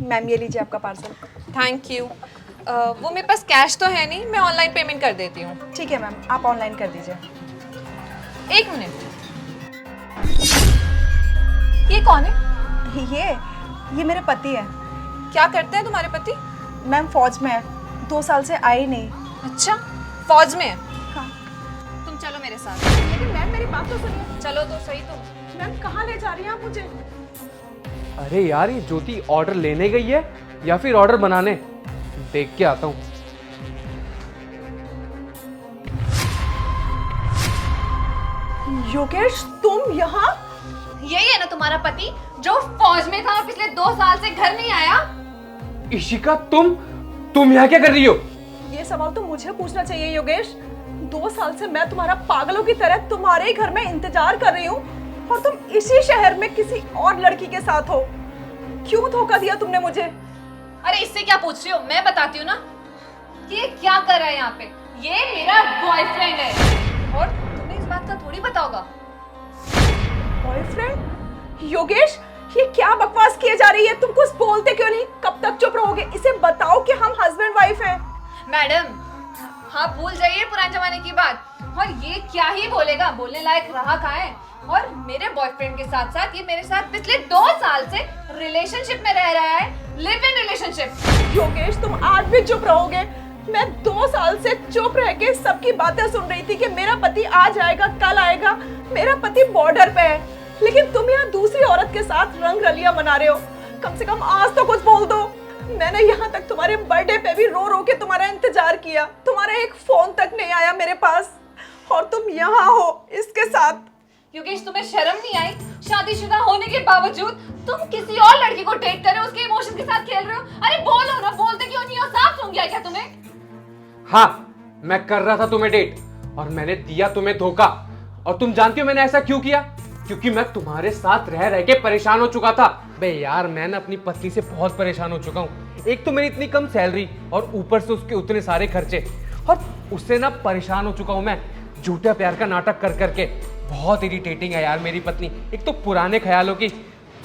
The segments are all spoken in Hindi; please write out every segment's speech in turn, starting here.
मैम ये लीजिए आपका पार्सल। Thank you. वो मेरे पास कैश तो है नहीं, मैं ऑनलाइन पेमेंट कर देती हूँ। ठीक है मैम, आप ऑनलाइन कर दीजिए। एक मिनट, ये कौन है? ये मेरे पति है। क्या करते हैं तुम्हारे पति? मैम फौज में है, 2 साल से आई नहीं। अच्छा, फौज में है। हाँ। तुम चलो मेरे साथ। लेकिन मैम मेरी बात तो सुनिए। चलो तो सही तुम। मैम कहाँ ले जा रही हैं आप मुझे? अरे यार, ये ज्योति ऑर्डर लेने गई है या फिर ऑर्डर बनाने? देख के आता हूँ। योगेश तुम यहाँ? यही है ना तुम्हारा पति जो फौज में था और पिछले 2 साल से घर नहीं आया? इशिका, तुम यहाँ क्या कर रही हो? ये सवाल तो मुझे पूछना चाहिए योगेश। 2 साल से मैं तुम्हारा पागलों की तरह तुम्हारे ही घर में इंतजार कर रही हूँ और तुम इसी शहर में किसी और लड़की के साथ हो। क्यों धोखा दिया तुमने मुझे? अरे इससे क्या पूछ रही हो? मैं बताती हूँ ना कि ये क्या कर रहा है यहाँ पे। ये मेरा बॉयफ्रेंड है और तुम्हें इस बात का थोड़ी पता होगा। बॉयफ्रेंड? योगेश ये क्या बकवास किए जा रही है? तुम कुछ बोलते क्यों नहीं? कब तक चुप रहोगे? इसे बताओ कि हम हस्बैंड वाइफ हैं। मैडम, हाँ भूल जाइए पुराने जमाने की बात। और ये क्या ही बोलेगा, बोलने लायक रहा कहाँ है। और मेरे बॉयफ्रेंड के साथ साथ ये मेरे साथ पिछले 2 साल से रिलेशनशिप में रह रहा है, लिव इन रिलेशनशिप। योगेश तुम आज भी चुप रहोगे? मैं 2 साल से चुप रह के सबकी बातें सुन रही थी कि मेरा पति आज आएगा, कल आएगा। मेरा पति बॉर्डर पे है, लेकिन तुम यहाँ दूसरी औरत के साथ रंग रलियां मना रहे हो। कम से कम आज तो कुछ बोल दो। मैंने यहाँ तक तुम्हारे बर्थडे पे भी रो रो के तुम्हारा इंतजार किया, तुम्हारा एक फोन तक नहीं आया मेरे पास, और तुम यहाँ हो इसके साथ। योगेश तुम्हें शर्म नहीं आई? शादीशुदा होने के बावजूद तुम किसी और लड़की को डेट कर रहे हो, उसके इमोशन के साथ खेल रहे हो। अरे बोलो ना, बोलते क्यों नहीं हो? साफ सुन गया क्या तुम्हें? हाँ, मैं कर रहा था तुम्हें डेट और मैंने दिया तुम्हें धोखा। और तुम जानती हो मैंने ऐसा क्यों किया? क्योंकि मैं तुम्हारे साथ रह रह के परेशान हो चुका था। बे यार, मैं ना अपनी पत्नी से बहुत परेशान हो चुका हूँ। एक तो मेरी इतनी कम सैलरी और ऊपर से उसके उतने सारे खर्चे, और उससे ना परेशान हो चुका हूँ मैं झूठा प्यार का नाटक कर करके। बहुत इरिटेटिंग है यार मेरी पत्नी। एक तो पुराने ख्यालों की,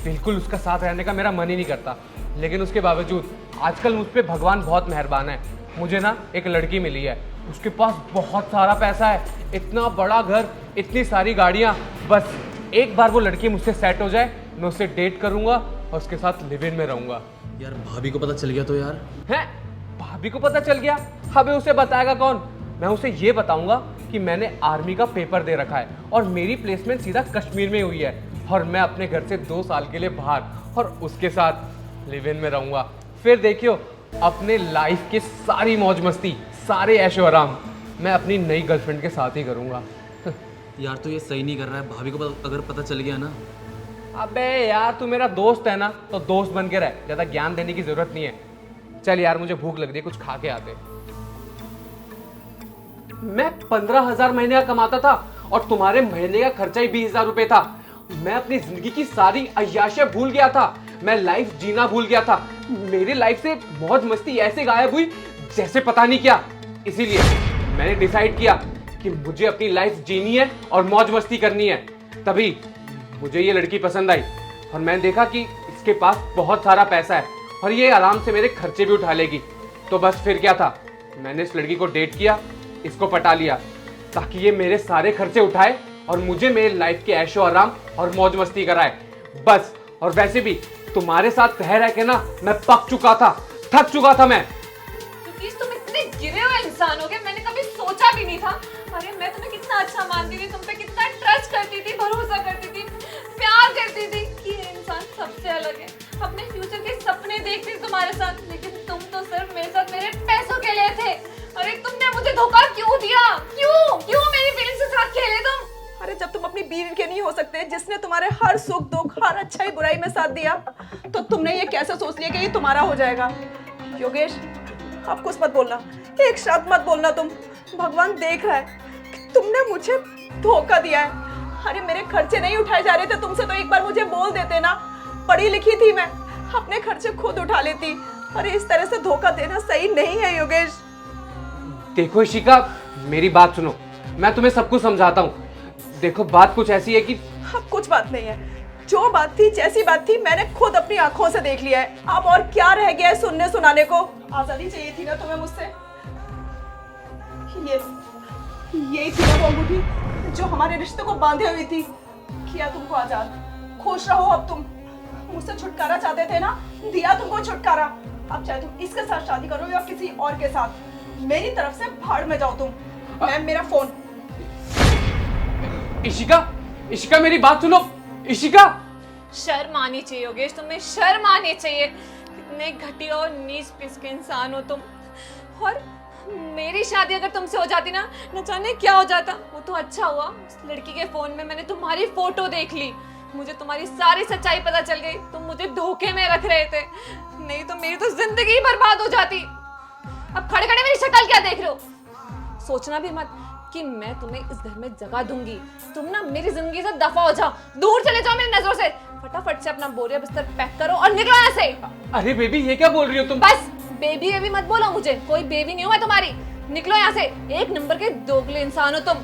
बिल्कुल उसका साथ रहने का मेरा मन ही नहीं करता। लेकिन उसके बावजूद आजकल मुझ पे भगवान बहुत मेहरबान है। मुझे ना एक लड़की मिली है, उसके पास बहुत सारा पैसा है, इतना बड़ा घर, इतनी सारी गाड़ियाँ। बस एक बार वो लड़की मुझसे सेट हो जाए, मैं उससे डेट करूंगा और उसके साथ लिव इन में रहूंगा। यार भाभी को पता चल गया तो यार? हैं? भाभी को पता चल गया? अबे उसे बताएगा कौन? मैं उसे ये बताऊंगा कि मैंने आर्मी का पेपर दे रखा है और मेरी प्लेसमेंट सीधा कश्मीर में हुई है और मैं अपने घर से 2 साल के लिए बाहर और उसके साथ लिव इन में रहूंगा। फिर देखियो अपने लाइफ की सारी मौज मस्ती, सारे ऐशो आराम मैं अपनी नई गर्लफ्रेंड के साथ ही करूंगा। यार तो ये सही नहीं कर रहा है। भाभी को अगर पता चल गया ना? अबे यार, तू मेरा दोस्त है ना, तो दोस्त बन के रह, ज्यादा ज्ञान देने की जरूरत नहीं है। चल यार, मुझे भूख लग रही है, कुछ खा के आते। मैं 15,000 महीने का कमाता था और तुम्हारे महीने का खर्चा ही 20,000 रुपए था। मैं अपनी जिंदगी की सारी अय्याशियां भूल गया था, मैं लाइफ जीना भूल गया था। मेरी लाइफ से मौज मस्ती ऐसे गायब हुई जैसे पता नहीं क्या। इसीलिए मैंने डिसाइड किया कि मुझे अपनी लाइफ जीनी है और मौज मस्ती करनी है। तभी मुझे ये लड़की पसंद आई और मैंने देखा कि इसके पास बहुत सारा पैसा है और ये आराम से मेरे खर्चे भी उठा लेगी। तो बस फिर क्या था, मैंने इस लड़की को डेट किया, इसको पटा लिया ताकि ये मेरे सारे खर्चे उठाए और मुझे मेरे लाइफ के ऐशो आराम और मौज मस्ती कराए बस। और वैसे भी तुम्हारे साथ रह रह के ना मैं पक चुका था, थक चुका था मैं। क्योंकि तुम इतने गिरे हुए इंसान हो गए, मैंने कभी सोचा भी नहीं था। अरे मैं तुम्हें कितना अच्छा मानती थी, तुम पे कितना ट्रस्ट करती थी, भरोसा करती थी, प्यार करती थी कि ये इंसान सबसे अलग है। अपने फ्यूचर के सपने देखती थी तुम्हारे साथ, लेकिन तुम तो सिर्फ मेरे साथ मेरे पैसों के लिए थे। अरे तुमने मुझे धोखा क्यों दिया? क्यों मेरी फीलिंग्स के साथ खेले तुम? अरे जब तुम अपनी बीवी के नहीं हो सकते, जिसने तुम्हारे हर सुख दुख, हर अच्छाई बुराई में साथ दिया, तो तुमने ये कैसे सोच लिया कि ये तुम्हारा हो जाएगा? योगेश अब कुछ मत बोलना, एक शब्द मत बोलना तुम। भगवान देख रहा है कि तुमने मुझे धोखा दिया है। अरे मेरे खर्चे नहीं उठाए जा रहे थे तुमसे, तो एक बार मुझे बोल देते ना। पढ़ी लिखी थी मैं, अपने खर्चे खुद उठा लेती। अरे इस तरह से धोखा देना सही नहीं है योगेश। देखो इशिका, मेरी बात सुनो, मैं तुम्हें सब कुछ समझाता हूँ। देखो बात कुछ ऐसी है कि अब कुछ बात नहीं है, जो बात थी जैसी बात थी मैंने खुद अपनी आंखों से देख लिया है। अब और क्या रह गया है सुनने सुनाने को? आजादी चाहिए थी ना तुम्हें मुझसे? ये यही थी ना वो अंगूठी जो हमारे रिश्ते को बांधे हुई थी। किया तुमको आजाद, खुश रहो अब तुम। मुझसे छुटकारा चाहते थे ना, दिया तुमको छुटकारा। अब चाहे तुम इसके साथ शादी करो या किसी और के साथ, मेरी तरफ से भाड़ में जाओ तुम। मैम मेरा फोन। इशिका, इशिका मेरी बात सुनो। इशिका, शर्म आनी चाहिए योगेश, तुम्हें शर्म आनी चाहिए। कितने घटिया और नीच पिस के इंसान हो तुम। और मेरी शादी अगर तुमसे हो जाती ना, न जाने क्या हो जाता। वो तो अच्छा हुआ उस लड़की के फोन में मैंने तुम्हारी फोटो देख ली, मुझे तुम्हारी सारी सच्चाई पता चल गई। तुम मुझे धोखे में रख रहे थे, नहीं तो मेरी तो जिंदगी बर्बाद हो जाती। अब खड़े खड़े मेरी शक्ल क्या देख रहे हो? सोचना भी मत कि मैं तुम्हें इस घर में जगह दूंगी। तुम ना मेरी जिंदगी से दफा हो जाओ, दूर चले जाओ मेरी नजरों से। फटाफट से अपना बोरिया बिस्तर पैक करो और निकलो यहाँ से। अरे बेबी ये क्या बोल रही हो तुम? बस बेबी बेबी मत बोलो मुझे, कोई बेबी नहीं हूं मैं तुम्हारी। निकलो यहाँ से, एक नंबर के दोगले इंसान हो तुम।